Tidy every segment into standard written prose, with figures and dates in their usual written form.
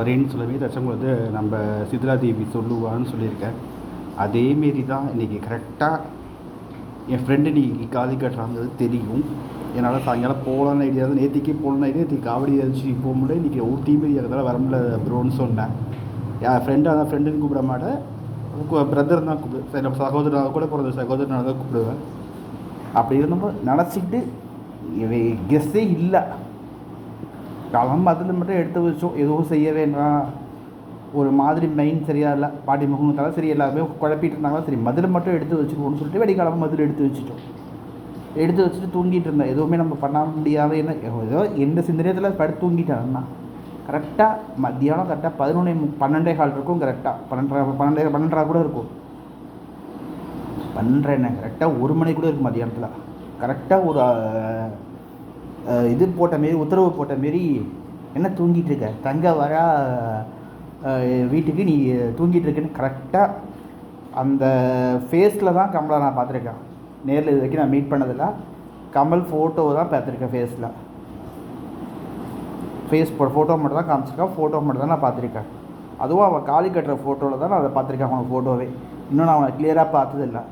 வரேன்னு சொல்லவே தச்சவங்க நம்ம சித்ரா தேவி சொல்லுவான்னு சொல்லியிருக்கேன். அதேமாரி தான் இன்றைக்கி கரெக்டாக என் ஃப்ரெண்டு இன்றைக்கி காது கட்டுறாங்கிறது தெரியும். என்னால் சாயங்காலம் போகலான்னு ஐடியா தான். நேற்றுக்கே போகலான்னு ஐடியா, நேற்று காவடி அடிச்சு போக முடியல. இன்றைக்கி ஒரு டீம் இருக்கிறதால வர முடியல ப்ரோன்னு சொன்னேன். என் ஃப்ரெண்டாக ஃப்ரெண்டுன்னு கூப்பிட மாட்டேன், பிரதர் தான் கூப்பிடுவேன். நம்ம சகோதரனாக கூட பிறந்த சகோதரனாக தான் கூப்பிடுவேன். அப்படி இருந்தப்போ நினச்சிக்கிட்டு கெஸ்ஸே இல்லை. கிளம்ப அதில் மட்டும் எடுத்து வச்சோம். எதுவும் செய்ய வேண்டாம், ஒரு மாதிரி மைண்ட் சரியாக இல்லை, பாட்டி முகத்தாலும் சரி எல்லாருமே குழப்பிட்டு இருந்தாங்களா, சரி மதுரை மட்டும் எடுத்து வச்சுக்கோன்னு சொல்லிட்டு வெடிக்காலமாக மதுரை எடுத்து வச்சுட்டோம். எடுத்து வச்சுட்டு தூங்கிட்டு இருந்தேன். எதுவுமே நம்ம பண்ண முடியாத என்ன ஏதோ எந்த சிந்தனையத்தில் படுத்து தூங்கிட்டேன்னா கரெக்டாக மத்தியானம் கரெக்டாக 11:12 இருக்கும். கரெக்டாக 12:30 கூட இருக்கும். 12 கரெக்டாக 1 மணி கூட இருக்கும் மத்தியானத்தில். கரெக்டாக ஒரு இது போட்ட மாரி, உத்தரவு போட்ட மாரி, என்ன தூங்கிட்டு இருக்க, தங்க வரா வீட்டுக்கு, நீ தூங்கிட்டு இருக்கேன்னு கரெக்டாக அந்த ஃபேஸில் தான் கமலை நான் பார்த்துருக்கேன். நேரில் இது வரைக்கும் நான் மீட் பண்ணதில்லை. கமல் ஃபோட்டோவை தான் பார்த்துருக்கேன். ஃபேஸ் ஃபோட்டோ மட்டும் தான் காமிச்சிருக்கேன். ஃபோட்டோ மட்டும் தான் நான் பார்த்துருக்கேன். அதுவும் அவன் காலி கட்டுற ஃபோட்டோவில் தான் நான் அதை பார்த்துருக்கேன். அவன் ஃபோட்டோவே இன்னும் நான் அவனை கிளியராக பார்த்ததில்லை.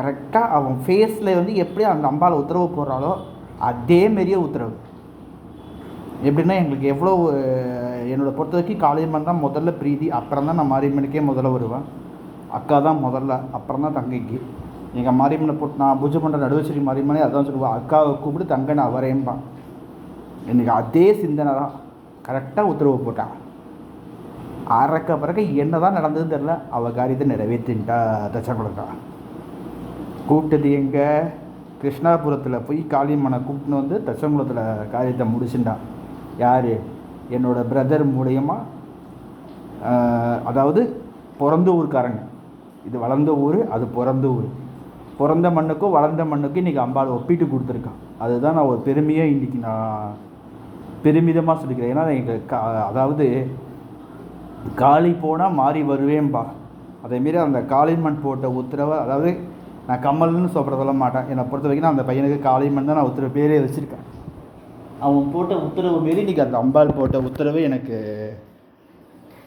கரெக்டாக அவன் ஃபேஸில் எப்படி அந்த அம்பாவில் உத்தரவு போடுறாலோ அதேமாரியே உத்தரவு. எப்படின்னா எங்களுக்கு எவ்வளோ என்னோடய பொறுத்த வரைக்கும் காளியம்மன் தான் முதல்ல பிரீதி, அப்புறம் தான் நான் மாரியம்மனுக்கே முதல்ல வருவேன். அக்கா தான் முதல்ல, அப்புறம் தான் தங்கைக்கு. எங்கள் மாரியம்மனை போட்டு நான் பூஜை பண்ணுற நடுவச்சேரி மாரியம்மனே அதான் சொல்லுவேன், அக்காவை கூப்பிட்டு தங்கை நான் வரேன்பான். எனக்கு அதே சிந்தனை தான். கரெக்டாக உத்தரவு போட்டான். அறக்க பிறக்க என்ன தான் நடந்ததுன்னு தெரில, அவள் காரியத்தை நிறைவேற்றின்ட்டா. தச்சங்குளக்கா கூப்பிட்டது எங்கே, கிருஷ்ணாபுரத்தில் போய் காளியம்மனை கூப்பிட்டுன்னு வந்து தச்சங்குளத்தில் காரியத்தை முடிச்சுட்டான். யார், என்னோடய பிரதர் மூலயமா. அதாவது பிறந்த ஊருக்காரங்க, இது வளர்ந்த ஊர், அது பிறந்த ஊர். பிறந்த மண்ணுக்கும் வளர்ந்த மண்ணுக்கும் இன்றைக்கி அம்பாள் ஒப்பிட்டு கொடுத்துருக்கான். அதுதான் நான் ஒரு பெருமையாக இன்றைக்கி நான் பெருமிதமாக சொல்லிக்கிறேன். ஏன்னா எங்கள் அதாவது காளி போனால் மாறி வருவேன்பா. அதேமாரி அந்த காளியம்மன் போட்ட உத்தரவை, அதாவது நான் கமல்னு சொல்ல மாட்டேன். என்னை பொறுத்த வரைக்கும் நான் அந்த பையனுக்கு காளியம்மன் தான் நான் உத்தரவு பேரே வச்சுருக்கேன். அவன் போட்ட உத்தரவு மாரி இன்றைக்கி அந்த அம்பாள் போட்ட உத்தரவு எனக்கு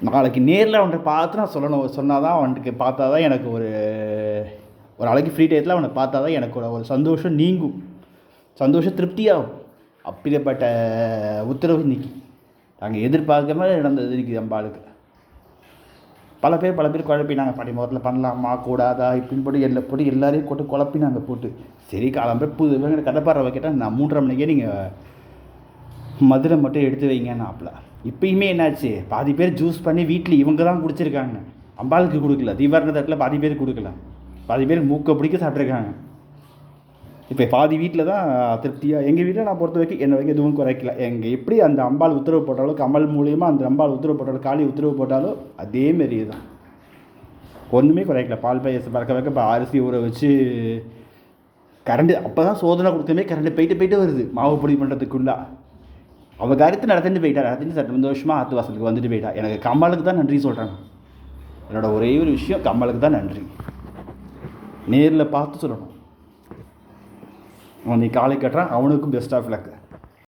நாளைக்கு நேரில் அவன்கிட்ட பார்த்து நான் சொன்னால் தான் அவனுக்கு பார்த்தா தான் எனக்கு ஒரு நாளைக்கு ஃப்ரீ டயத்தில் அவனை பார்த்தா தான் எனக்கு ஒரு சந்தோஷம் நீங்கும், சந்தோஷம் திருப்தியாகும். அப்படிப்பட்ட உத்தரவு இன்றைக்கி நாங்கள் எதிர்பார்க்காம நடந்தது இன்றைக்கி அம்பாளுக்கு. பல பேர் குழப்பினாங்க, பாட்டி முகத்தில் பண்ணலாமா கூடாதா இப்படின்னு போட்டு எல்லாரையும் போட்டு குழப்பினாங்க போட்டு. சரி காலம்பே புது கதைப்பாடுற கேட்டால் நான் 3:30 மணிக்கே நீங்கள் மதுரை மட்டும் எடுத்து வைங்கன்னாப்ல. இப்போயுமே என்னாச்சு, பாதி பேர் ஜூஸ் பண்ணி வீட்டில் இவங்க தான் குடிச்சிருக்காங்க, அம்பாளுக்கு கொடுக்கல. தீபாவளி தட்டில் பாதி பேர் கொடுக்கல, பாதி பேர் மூக்க பிடிக்க சாப்பிட்ருக்காங்க. இப்போ பாதி வீட்டில் தான் திருப்தியாக. எங்கள் வீட்டில் நான் பொறுத்த வரைக்கும் என்ன வரைக்கும் எதுவும் குறைக்கல. எங்கள் எப்படி அந்த அம்பாள் உத்தரவு போட்டாலும், கமல் மூலியமாக அந்த அம்பாள் உத்தரவு போட்டாலும், காளி உத்தரவு போட்டாலும் அதேமாரி தான், ஒன்றுமே குறைக்கல. பால் பாயசம் பறக்க இப்போ அரிசி ஊற வச்சு கரண்டு அப்போ தான் சோதனை கொடுத்தமே கரண்டு போயிட்டு வருது மாவு பொடி பண்ணுறதுக்குள்ளே. அவள் காரியத்தை நடத்திட்டு போயிட்டா, சந்தோஷமாக ஆற்று வாசலுக்கு வந்துட்டு போயிட்டா. எனக்கு கமலுக்கு தான் நன்றி சொல்கிறாங்க. என்னோடய ஒரே ஒரு விஷயம், கமலுக்கு தான் நன்றி. நேரில் பார்த்து சொல்லணும். அவன் நீ காலை கட்டுறான், அவனுக்கும் பெஸ்ட் ஆஃப் லக்.